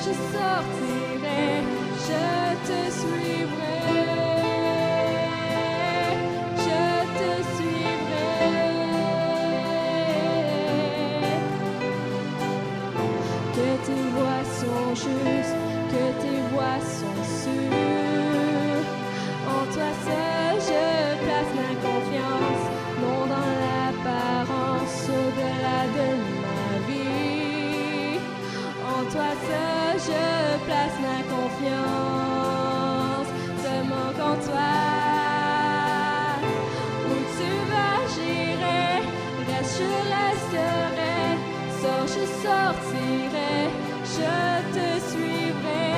je sortirai, je te suivrai, je te suivrai. Que tes voies sont justes, que tes voies sont sûres. En toi seul je place ma confiance, non dans l'apparence, au-delà de ma vie. En toi seul je place ma confiance, seulement qu'en toi. Où tu vas j'irai, reste je resterai, sors je sortirai, je te suivrai.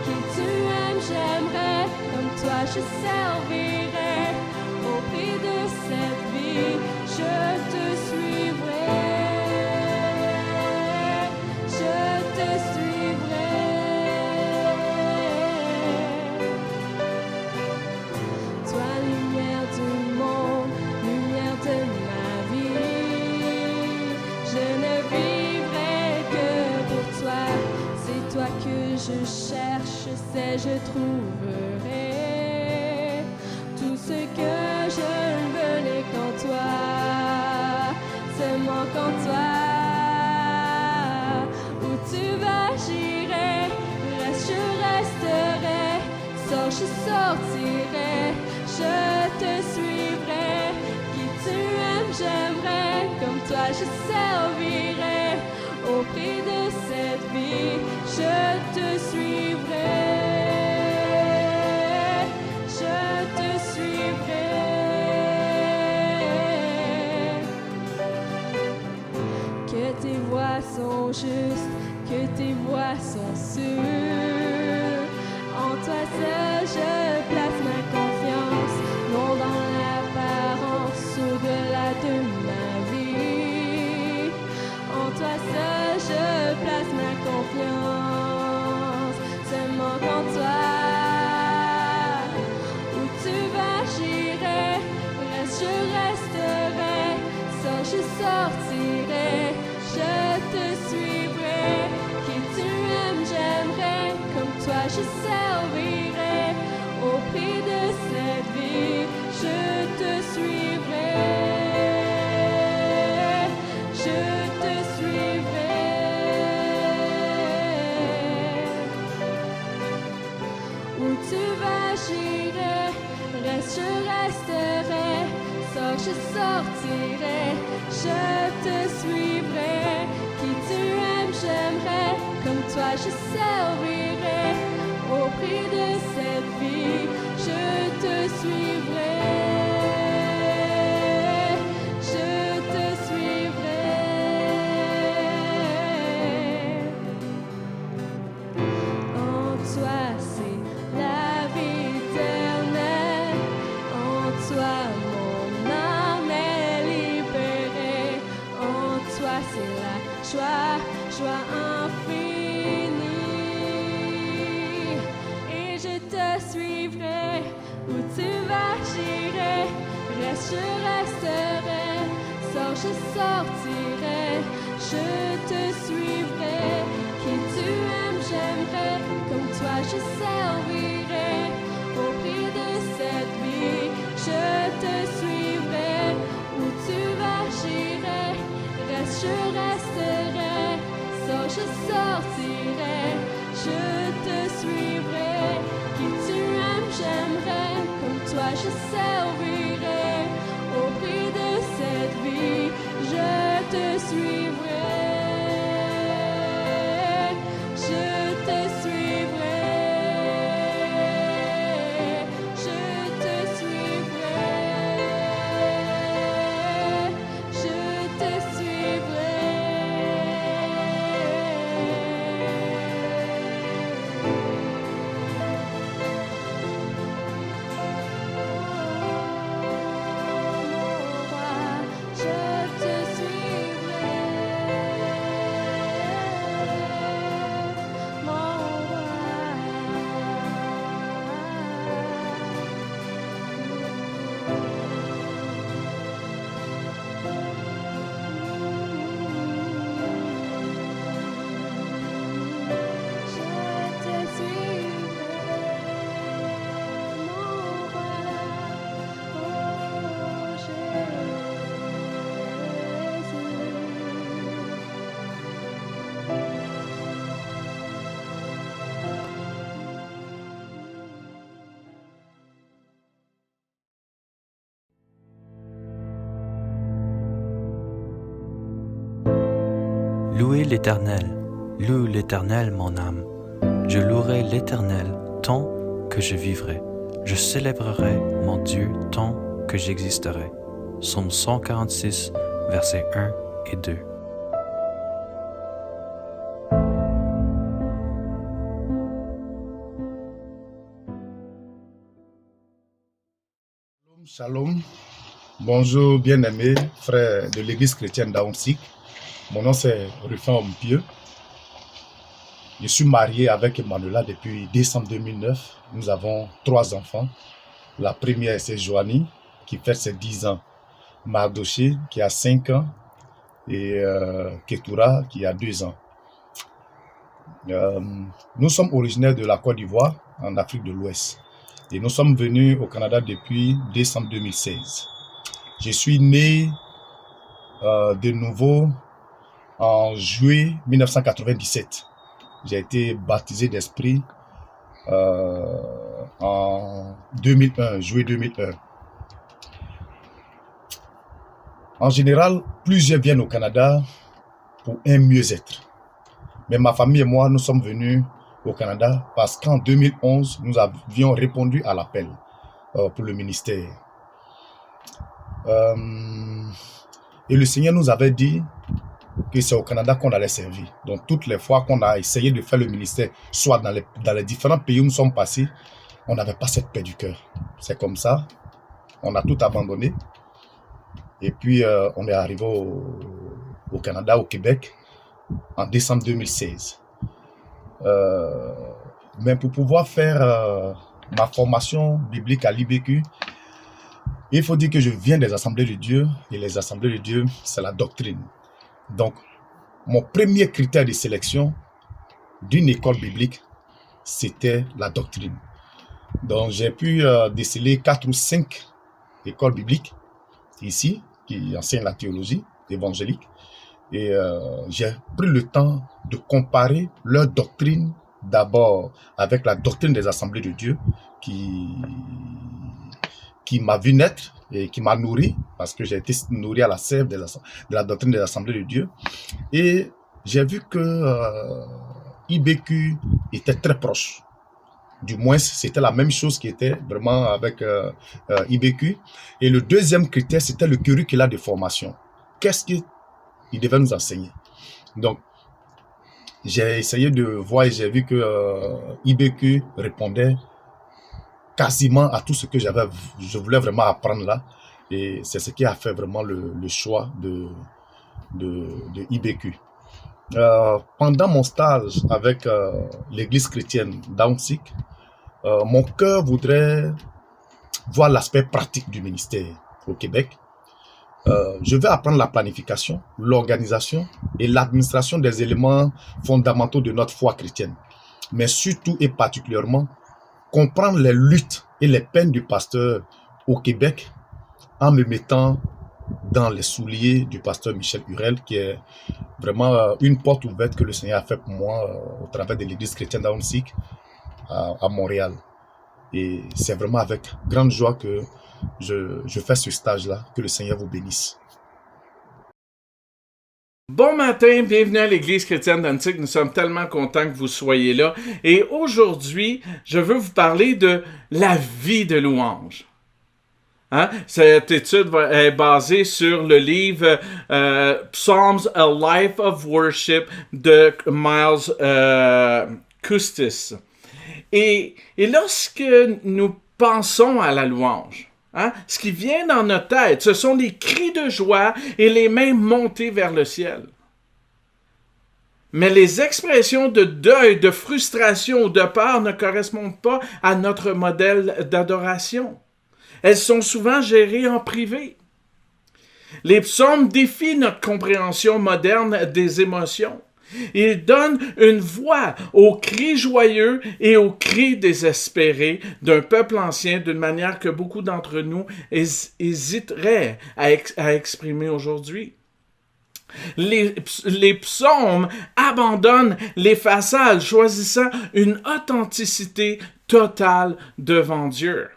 Qui tu aimes j'aimerai, comme toi je servirai, au prix de cette vie. je trouverai tout ce que je veux n'est qu'en toi, seulement qu'en toi. Où tu vas, j'irai, reste, je resterai, sors, je sortirai, je te suivrai. Qui tu aimes, j'aimerais, comme toi je servirai. Au prix de cette vie, je te suivrai. Je te suivrai. Que tes voies sont justes, que tes voies sont sûres. En toi seul, je place ma confiance, non dans l'apparence, au-delà de ma vie. En toi seul, je place ma confiance, seulement qu'en toi. Où tu vas, j'irai, reste, je resterai, sors, je sortirai, je te suivrai. Qui tu aimes, j'aimerais, comme toi je servirai. Au prix de cette vie, je te suivrai. Je te suivrai. Où tu vas, j'irai, reste, je resterai, sors, je sortirai, je te suivrai. Qui tu aimes, j'aimerais, comme toi je servirai. Au prix de cette vie, je te suivrai. Je te suivrai. En toi, c'est la vie éternelle. En toi, mon âme est libérée. En toi, c'est la joie, joie infinie. Et je te suivrai. Où tu vas, j'irai. Reste, je resterai. Sors, je sortirai. Je te suivrai. Qui tu aimes, j'aimerais, comme toi je servirai. Au prix de cette vie, je te suivrai. Où tu vas, j'irai, reste, je resterai, sors, je sortirai, je te suivrai. Qui tu aimes, j'aimerais, comme toi je servirai. Au prix de cette vie, je te suivrai. Je te suivrai. Je te suivrai. Je te suivrai. Louez l'Éternel, mon âme. Je louerai l'Éternel tant que je vivrai. Je célébrerai mon Dieu tant que j'existerai. Psaume 146, versets 1 et 2. Shalom, bonjour bien-aimés, frères de l'église chrétienne d'Aonsik. Mon nom c'est Rufin Ompieux. Je suis marié avec Emmanuela depuis décembre 2009. Nous avons 3 enfants. La première c'est Joanie qui fait ses 10 ans. Mardoché qui a 5 ans et Ketura qui a 2 ans. Euh, nous sommes originaires de la Côte d'Ivoire, en Afrique de l'Ouest. Et nous sommes venus au Canada depuis décembre 2016. Je suis né de nouveau en juillet 1997. J'ai été baptisé d'esprit en 2001, juillet 2001. En général, plusieurs viennent au Canada pour un mieux-être. Mais ma famille et moi, nous sommes venus au Canada parce qu'en 2011, nous avions répondu à l'appel pour le ministère. Et le Seigneur nous avait dit que c'est au Canada qu'on allait servir. Donc, toutes les fois qu'on a essayé de faire le ministère, soit dans les différents pays où nous sommes passés, on n'avait pas cette paix du cœur. C'est comme ça, on a tout abandonné. Et puis, on est arrivé au Canada, au Québec, en décembre 2016. Mais pour pouvoir faire ma formation biblique à l'IBQ, il faut dire que je viens des Assemblées de Dieu, et les Assemblées de Dieu, c'est la doctrine. Donc, mon premier critère de sélection d'une école biblique, c'était la doctrine. Donc, j'ai pu déceler 4 ou 5 écoles bibliques ici, qui enseignent la théologie évangélique. Et j'ai pris le temps de comparer leur doctrine d'abord avec la doctrine des Assemblées de Dieu qui m'a vu naître et qui m'a nourri, parce que j'ai été nourri à la sève de la doctrine des Assemblées de Dieu. Et j'ai vu que IBQ était très proche. Du moins, c'était la même chose qui était vraiment avec IBQ. Et le deuxième critère, c'était le curriculum de formation. Qu'est-ce qu'il devait nous enseigner? Donc, j'ai essayé de voir et j'ai vu que IBQ répondait quasiment à tout ce que je voulais vraiment apprendre là. Et c'est ce qui a fait vraiment le choix de IBQ. Pendant mon stage avec l'église chrétienne d'Aunsic, mon cœur voudrait voir l'aspect pratique du ministère au Québec. Je vais apprendre la planification, l'organisation et l'administration des éléments fondamentaux de notre foi chrétienne. Mais surtout et particulièrement, comprendre les luttes et les peines du pasteur au Québec en me mettant dans les souliers du pasteur Michel Hurel, qui est vraiment une porte ouverte que le Seigneur a fait pour moi au travers de l'église chrétienne d'Aunsic à Montréal. Et c'est vraiment avec grande joie que je fais ce stage-là. Que le Seigneur vous bénisse. Bon matin, bienvenue à l'Église chrétienne d'Aunsic. Nous sommes tellement contents que vous soyez là. Et aujourd'hui, je veux vous parler de la vie de louange. Hein? Cette étude est basée sur le livre Psalms, A Life of Worship de Miles Custis. Et lorsque nous pensons à la louange, hein, ce qui vient dans notre tête, ce sont les cris de joie et les mains montées vers le ciel. Mais les expressions de deuil, de frustration ou de peur ne correspondent pas à notre modèle d'adoration. Elles sont souvent gérées en privé. Les psaumes défient notre compréhension moderne des émotions. Ils donnent une voix aux cris joyeux et aux cris désespérés d'un peuple ancien d'une manière que beaucoup d'entre nous hésiteraient à exprimer aujourd'hui. Les psaumes abandonnent les façades, choisissant une authenticité totale devant Dieu.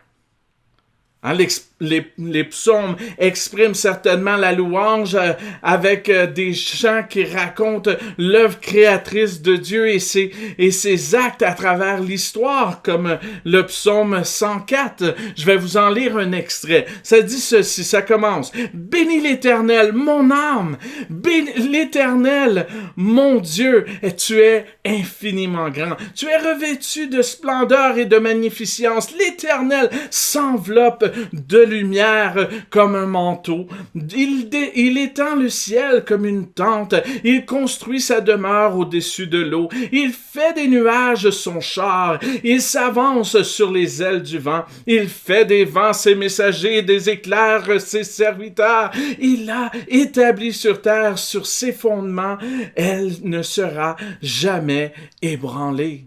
Hein, les psaumes expriment certainement la louange avec des chants qui racontent l'œuvre créatrice de Dieu et ses actes à travers l'histoire, comme le psaume 104. Je vais vous en lire un extrait. Ça dit ceci, ça commence. « Bénis l'Éternel, mon âme! Bénis l'Éternel, mon Dieu! Et tu es infiniment grand. Tu es revêtu de splendeur et de magnificence. L'Éternel s'enveloppe de lumière comme un manteau. Il étend le ciel comme une tente. Il construit sa demeure au-dessus de l'eau. Il fait des nuages son char. Il s'avance sur les ailes du vent. Il fait des vents ses messagers, des éclairs ses serviteurs. Il a établi sur terre, sur ses fondements. Elle ne sera jamais ébranlée.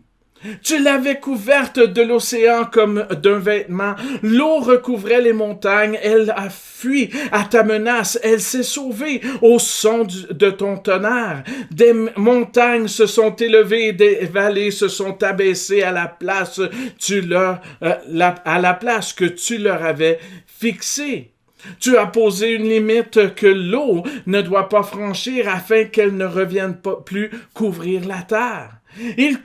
Tu l'avais couverte de l'océan comme d'un vêtement. L'eau recouvrait les montagnes. Elle a fui à ta menace. Elle s'est sauvée au son de ton tonnerre. Des montagnes se sont élevées, des vallées se sont abaissées à la place que tu leur avais fixée. Tu as posé une limite que l'eau ne doit pas franchir afin qu'elle ne revienne pas plus couvrir la terre. Il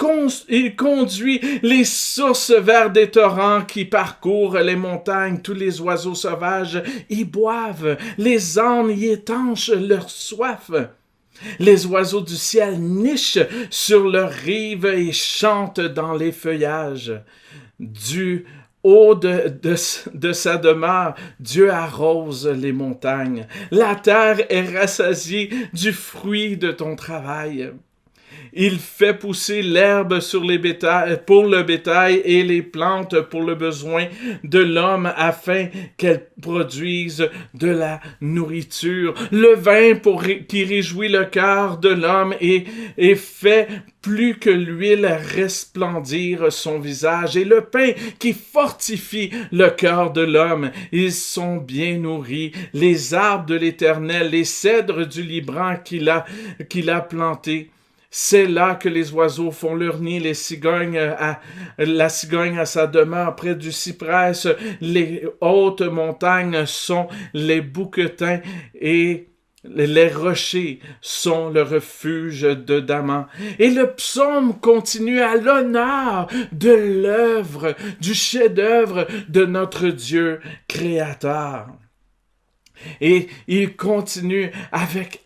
conduit les sources vers des torrents qui parcourent les montagnes. Tous les oiseaux sauvages y boivent. Les ânes y étanchent leur soif. Les oiseaux du ciel nichent sur leurs rives et chantent dans les feuillages. Du haut de sa demeure, Dieu arrose les montagnes. La terre est rassasiée du fruit de ton travail. Il fait pousser l'herbe pour le bétail et les plantes pour le besoin de l'homme afin qu'elles produisent de la nourriture. Le vin qui réjouit le cœur de l'homme et fait plus que l'huile resplendir son visage, et le pain qui fortifie le cœur de l'homme. Ils sont bien nourris, les arbres de l'Éternel, les cèdres du Liban qu'il a plantés. C'est là que les oiseaux font leur nid, la cigogne à sa demeure près du cyprès. Les hautes montagnes sont les bouquetins et les rochers sont le refuge de Daman. Et le psaume continue à l'honneur de l'œuvre, du chef-d'œuvre de notre Dieu créateur. Et il continue avec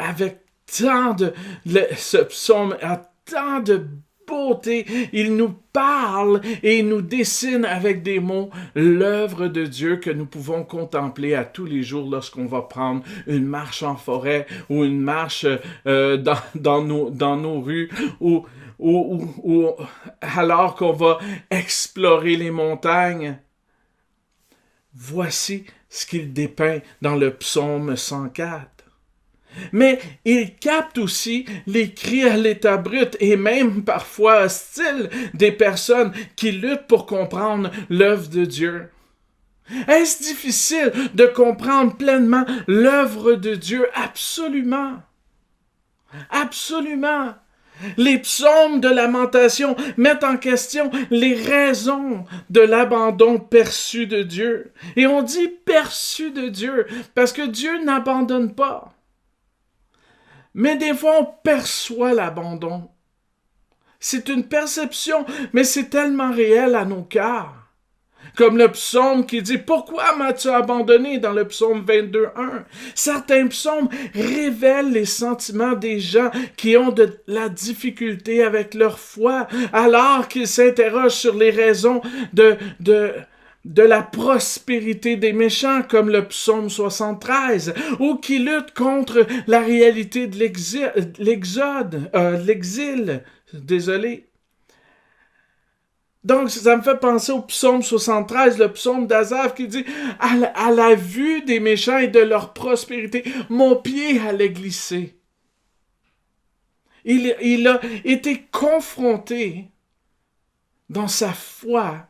ce psaume a tant de beauté. Il nous parle et il nous dessine avec des mots l'œuvre de Dieu que nous pouvons contempler à tous les jours lorsqu'on va prendre une marche en forêt ou une marche dans nos rues ou alors qu'on va explorer les montagnes. Voici ce qu'il dépeint dans le psaume 104. Mais il capte aussi les cris à l'état brut et même parfois hostiles des personnes qui luttent pour comprendre l'œuvre de Dieu. Est-ce difficile de comprendre pleinement l'œuvre de Dieu? Absolument. Absolument. Les psaumes de lamentation mettent en question les raisons de l'abandon perçu de Dieu. Et on dit perçu de Dieu parce que Dieu n'abandonne pas. Mais des fois, on perçoit l'abandon. C'est une perception, mais c'est tellement réel à nos cœurs. Comme le psaume qui dit « Pourquoi m'as-tu abandonné » dans le psaume 22:1. Certains psaumes révèlent les sentiments des gens qui ont de la difficulté avec leur foi, alors qu'ils s'interrogent sur les raisons de la prospérité des méchants, comme le psaume 73, ou qui luttent contre la réalité de l'exil. Désolé. Donc, ça me fait penser au psaume 73, le psaume d'Asaph qui dit « À la vue des méchants et de leur prospérité, mon pied allait glisser. » Il a été confronté dans sa foi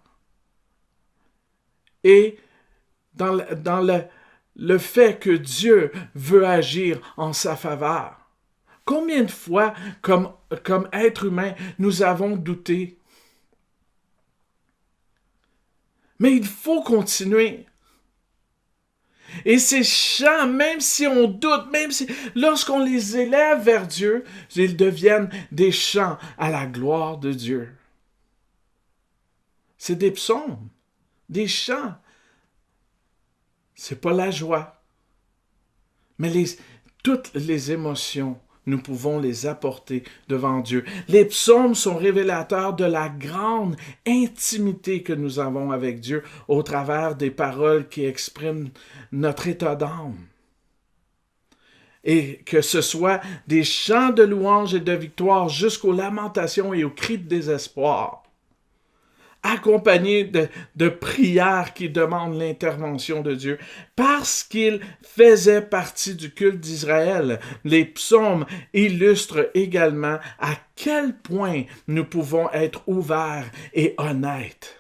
et dans le fait que Dieu veut agir en sa faveur. Combien de fois, comme être humain, nous avons douté? Mais il faut continuer. Et ces chants, même si on doute, même si lorsqu'on les élève vers Dieu, ils deviennent des chants à la gloire de Dieu. C'est des psaumes, des chants. C'est pas la joie. Mais toutes les émotions nous pouvons les apporter devant Dieu. Les psaumes sont révélateurs de la grande intimité que nous avons avec Dieu au travers des paroles qui expriment notre état d'âme. Et que ce soit des chants de louange et de victoire jusqu'aux lamentations et aux cris de désespoir, accompagnés de prières qui demandent l'intervention de Dieu, parce qu'ils faisaient partie du culte d'Israël. Les psaumes illustrent également à quel point nous pouvons être ouverts et honnêtes.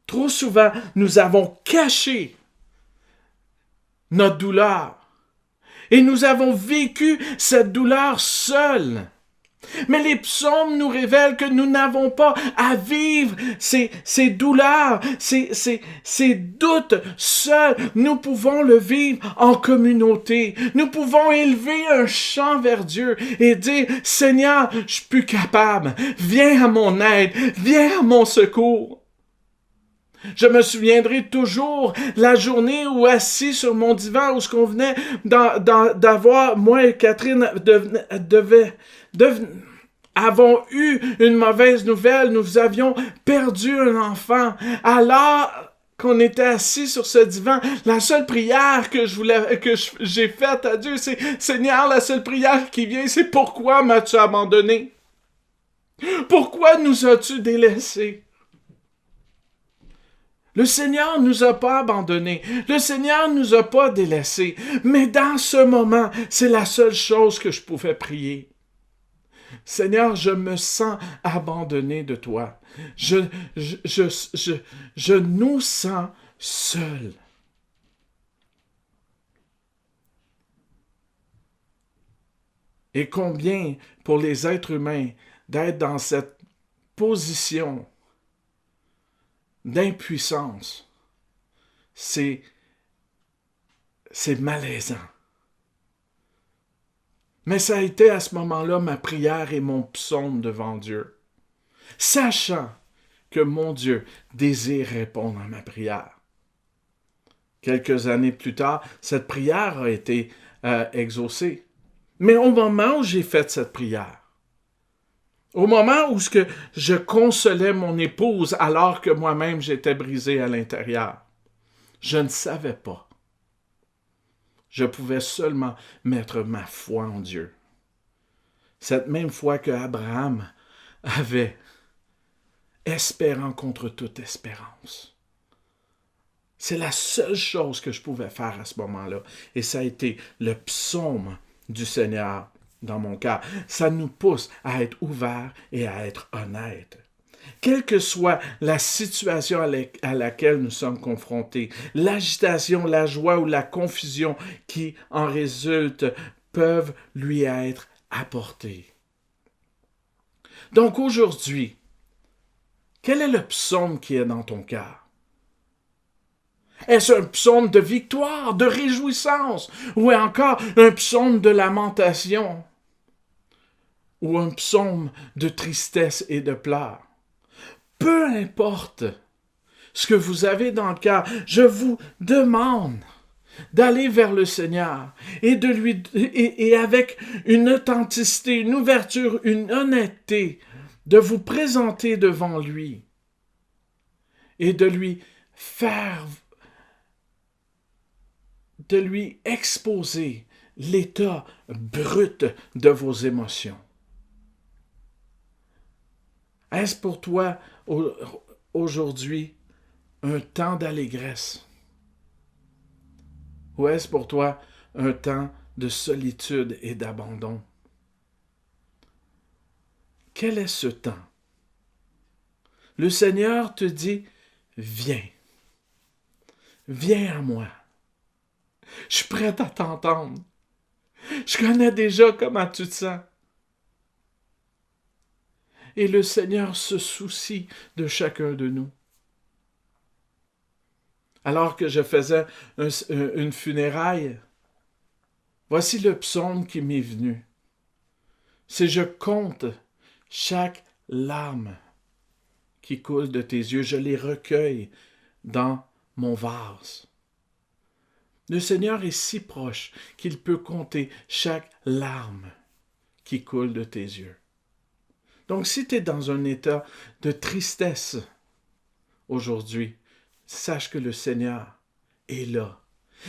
Trop souvent, nous avons caché notre douleur et nous avons vécu cette douleur seuls. Mais les psaumes nous révèlent que nous n'avons pas à vivre ces douleurs, ces doutes seuls. Nous pouvons le vivre en communauté. Nous pouvons élever un chant vers Dieu et dire, « Seigneur, je suis plus capable. Viens à mon aide. Viens à mon secours. » Je me souviendrai toujours la journée où, assis sur mon divan, où ce qu'on venait d'avoir, moi et Catherine avons eu une mauvaise nouvelle. Nous avions perdu un enfant. Alors qu'on était assis sur ce divan, la seule prière que j'ai faite à Dieu, c'est « Seigneur, la seule prière qui vient, c'est « Pourquoi m'as-tu abandonné? Pourquoi nous as-tu délaissés? » Le Seigneur ne nous a pas abandonnés. Le Seigneur ne nous a pas délaissés. Mais dans ce moment, c'est la seule chose que je pouvais prier. Seigneur, je me sens abandonné de toi. Je nous sens seuls. Et combien pour les êtres humains d'être dans cette position d'impuissance, c'est malaisant. Mais ça a été à ce moment-là ma prière et mon psaume devant Dieu, sachant que mon Dieu désire répondre à ma prière. Quelques années plus tard, cette prière a été exaucée. Mais au moment où j'ai fait cette prière, au moment où je consolais mon épouse alors que moi-même j'étais brisé à l'intérieur, je ne savais pas. Je pouvais seulement mettre ma foi en Dieu. Cette même foi que Abraham avait, espérant contre toute espérance. C'est la seule chose que je pouvais faire à ce moment-là. Et ça a été le psaume du Seigneur dans mon cœur. Ça nous pousse à être ouverts et à être honnêtes. Quelle que soit la situation à laquelle nous sommes confrontés, l'agitation, la joie ou la confusion qui en résulte peuvent lui être apportées. Donc aujourd'hui, quel est le psaume qui est dans ton cœur? Est-ce un psaume de victoire, de réjouissance, ou encore un psaume de lamentation, ou un psaume de tristesse et de pleurs? Peu importe ce que vous avez dans le cœur, je vous demande d'aller vers le Seigneur et avec une authenticité, une ouverture, une honnêteté, de vous présenter devant lui et de lui exposer l'état brut de vos émotions. Est-ce pour toi aujourd'hui un temps d'allégresse? Ou est-ce pour toi un temps de solitude et d'abandon? Quel est ce temps? Le Seigneur te dit, viens. Viens à moi. Je suis prêt à t'entendre. Je connais déjà comment tu te sens. Et le Seigneur se soucie de chacun de nous. Alors que je faisais une funéraille, voici le psaume qui m'est venu. C'est « Je compte chaque larme qui coule de tes yeux, je les recueille dans mon vase. » Le Seigneur est si proche qu'il peut compter chaque larme qui coule de tes yeux. Donc, si tu es dans un état de tristesse aujourd'hui, sache que le Seigneur est là.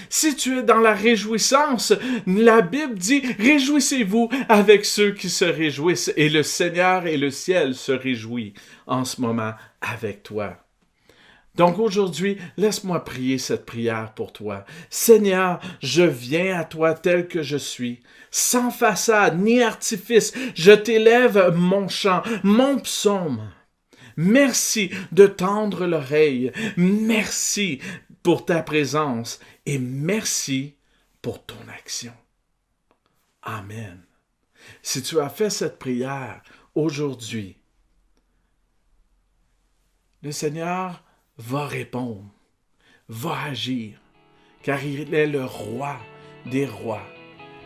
Si tu es dans la réjouissance, la Bible dit « Réjouissez-vous avec ceux qui se réjouissent » et le Seigneur et le ciel se réjouissent en ce moment avec toi. Donc aujourd'hui, laisse-moi prier cette prière pour toi. Seigneur, je viens à toi tel que je suis, sans façade ni artifice. Je t'élève mon chant, mon psaume. Merci de tendre l'oreille. Merci pour ta présence et merci pour ton action. Amen. Si tu as fait cette prière aujourd'hui, le Seigneur va répondre, va agir, car il est le roi des rois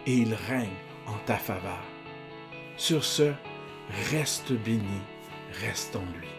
et il règne en ta faveur. Sur ce, reste béni, reste en lui.